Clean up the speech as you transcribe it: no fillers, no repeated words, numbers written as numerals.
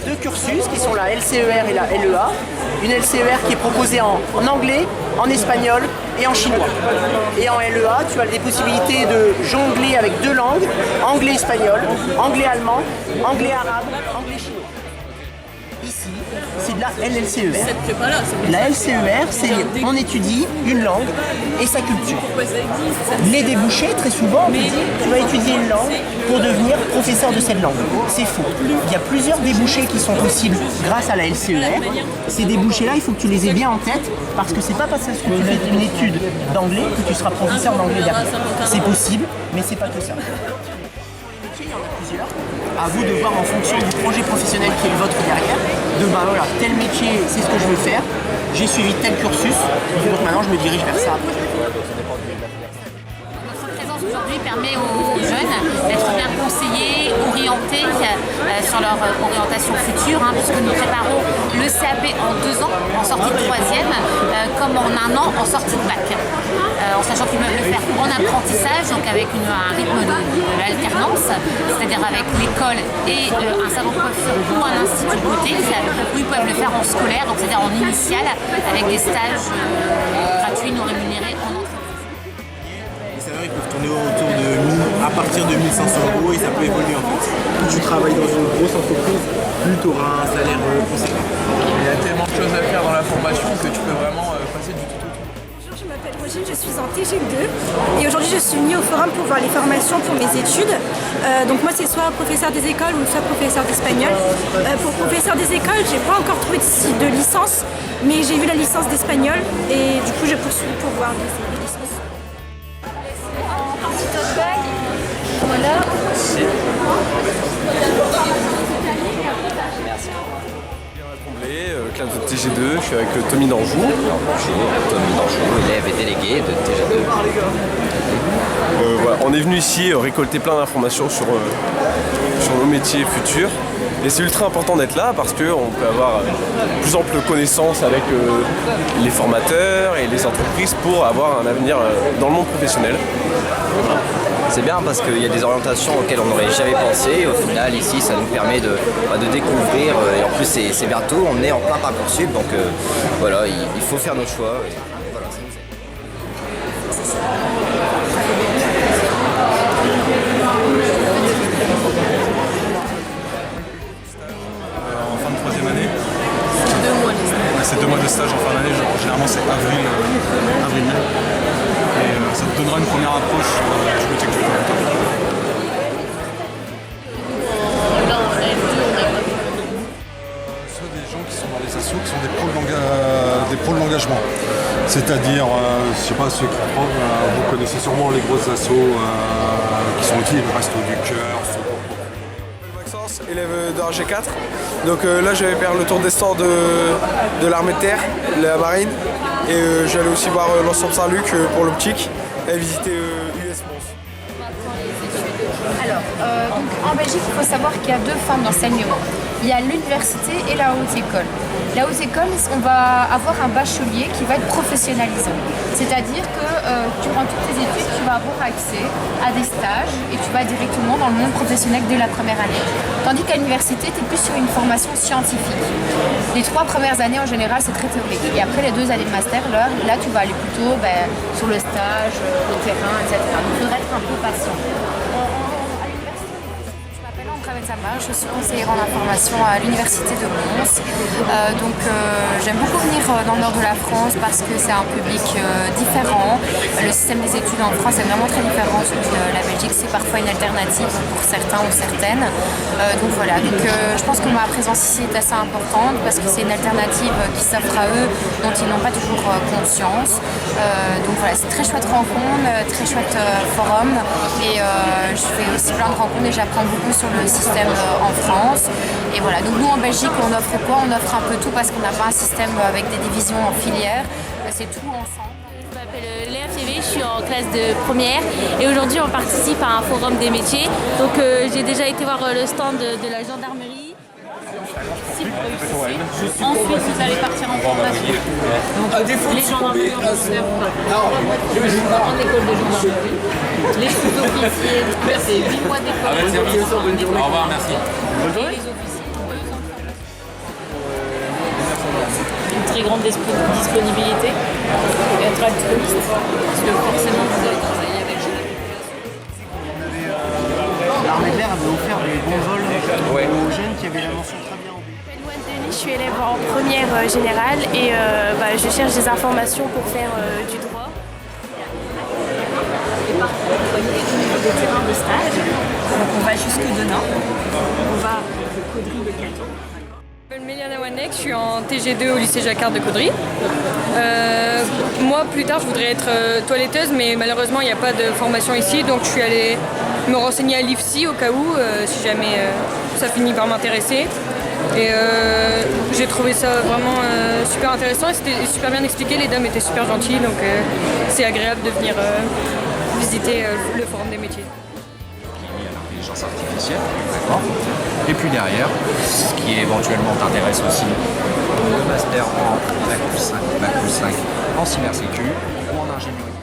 deux cursus qui sont la LCER et la LEA. Une LCER qui est proposée en anglais, en espagnol et en chinois. Et en LEA, tu as des possibilités de jongler avec deux langues, anglais-espagnol, anglais-allemand, anglais-arabe, anglais-chinois. Ici, c'est de la LLCER. La LCER, c'est on étudie une langue et sa culture. Les débouchés, très souvent, on te dit tu vas étudier une langue pour devenir professeur de cette langue. C'est faux. Il y a plusieurs débouchés qui sont possibles grâce à la LCER. Ces débouchés-là, il faut que tu les aies bien en tête parce que c'est pas parce que tu fais une étude d'anglais que tu seras professeur d'anglais derrière. C'est possible, mais c'est pas que ça. Il y en a plusieurs. À vous de voir en fonction du projet professionnel qui est le vôtre derrière, de bah voilà, tel métier, c'est ce que je veux faire, j'ai suivi tel cursus, donc maintenant je me dirige vers ça. Notre présence aujourd'hui permet aux jeunes d'être bien conseillés, orientés sur leur orientation future, puisque nous préparons le CAP en 2 ans, en sortie de 3e, comme en 1 an en sortie de bac. En sachant qu'ils peuvent le faire en apprentissage, donc avec un rythme de l'alternance, c'est-à-dire avec l'école et un salon de coiffure ou un institut de beauté, où ils peuvent le faire en scolaire, donc c'est-à-dire en initial, avec des stages gratuits, non rémunérés en entreprise. Les salaires ils peuvent tourner autour de à partir de 1 500 € et ça peut évoluer en fait. Plus tu travailles dans une grosse entreprise, plus tu auras un salaire conséquent. Il y a tellement de choses à faire dans la formation que tu peux vraiment passer du tout au tout. Je m'appelle Rogine, je suis en TG2 et aujourd'hui je suis venue au forum pour voir les formations pour mes études. Donc moi c'est soit professeur des écoles ou soit professeur d'espagnol. Pour professeur des écoles, j'ai pas encore trouvé de licence, mais j'ai vu la licence d'espagnol et du coup je poursuis pour voir les licences. En partie tote bag, voilà. Classe de TG2, je suis avec Tommy d'Anjou. Tommy d'Anjou, élève et délégué de TG2. Voilà, on est venu ici récolter plein d'informations sur nos métiers futurs. Et c'est ultra important d'être là parce qu'on peut avoir plus ample connaissance avec les formateurs et les entreprises pour avoir un avenir dans le monde professionnel. Voilà. C'est bien parce qu'il y a des orientations auxquelles on n'aurait jamais pensé. Et au final, ici, ça nous permet de découvrir. Et en plus, c'est bientôt, on est en plein Parcoursup. Donc voilà, il faut faire nos choix. Et voilà, ça nous aide. En fin de 3e année. 2 mois de stage. C'est 2 mois de stage en fin d'année, généralement c'est avril. Et ça te donnera une première approche du métier que tu fais. Soit des gens qui sont dans les assos, qui sont des pôles d'engagement. C'est-à-dire, je sais pas, ceux qui vous connaissez sûrement les grosses assos qui sont utiles, le Resto du Cœur. Maxence, élève de RG4. Donc là, je vais faire le tour des stands de l'armée de terre, la marine. Et j'allais aussi voir l'ensemble Saint-Luc pour l'optique et visiter US Mons. Alors, donc, en Belgique, il faut savoir qu'il y a 2 formes d'enseignement. Il y a l'université et la haute école. La haute école, on va avoir un bachelier qui va être professionnalisant. C'est-à-dire que durant toutes tes études, tu vas avoir accès à des stages et tu vas directement dans le monde professionnel dès la première année. Tandis qu'à l'université, tu es plus sur une formation scientifique. Les 3 premières années, en général, c'est très théorique. Et après les 2 années de master, là tu vas aller plutôt sur le stage, le terrain, etc. Donc il faudrait être un peu patient. Je suis conseillère en information à l'université de Mons. J'aime beaucoup venir dans le nord de la France parce que c'est un public différent. Le système des études en France est vraiment très différent de la Belgique. C'est parfois une alternative pour certains ou certaines. Je pense que ma présence ici est assez importante parce que c'est une alternative qui s'offre à eux dont ils n'ont pas toujours conscience. C'est très chouette rencontre, très chouette forum. Et je fais aussi plein de rencontres et j'apprends beaucoup sur le système en France. Et voilà, donc nous en Belgique, on offre quoi? On offre un peu tout parce qu'on n'a pas un système avec des divisions en filières. C'est tout ensemble. Je m'appelle Léa Fievé, je suis en classe de première et aujourd'hui on participe à un forum des métiers. Donc j'ai déjà été voir le stand de la gendarmerie. Ensuite vous allez partir en formation. Donc les gendarmeries en école de gendarmerie. Les sous-officiers, c'est 8 mois d'école. Au revoir, merci. Et les officiers, 2 ans très grande disponibilité et être altruiste. Parce que forcément, vous allez travailler avec L'armée de l'air avait offert des bons vols Ouais. aux jeunes qui avaient la mention très bien en B. Je suis élève en première générale et je cherche des informations pour faire du droit. Des terrains de stage. Donc on va jusque demain. On va de Caudry de Caton. Je m'appelle Méliana Wanek, je suis en TG2 au lycée Jacquard de Caudry. Moi plus tard je voudrais être toiletteuse mais malheureusement il n'y a pas de formation ici donc je suis allée me renseigner à l'IFSI au cas où si jamais ça finit par m'intéresser. Et j'ai trouvé ça vraiment super intéressant et c'était super bien expliqué, les dames étaient super gentilles donc c'est agréable de venir visiter le forum des métiers. L'intelligence artificielle, d'accord. Et puis derrière, ce qui éventuellement t'intéresse aussi, le master en Bac+5 en cybersécu ou en ingénierie.